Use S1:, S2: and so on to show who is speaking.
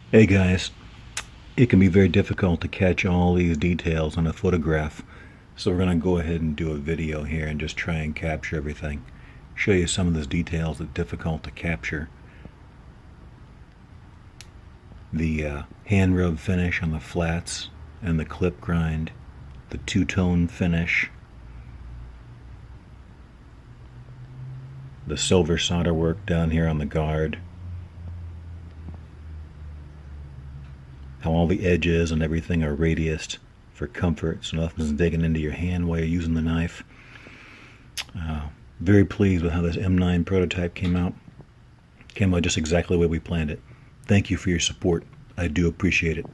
S1: Hey guys, it can be very difficult to catch all these details on a photograph, so we're going to go ahead and do a video here and just try and capture everything. Show you some of those details that are difficult to capture. The hand rub finish on the flats and the clip grind, the two-tone finish, the silver solder work down here on the guard, how all the edges and everything are radiused for comfort so nothing's digging into your hand while you're using the knife. Very pleased with how this M9 prototype came out. Came out just exactly the way we planned it. Thank you for your support. I do appreciate it.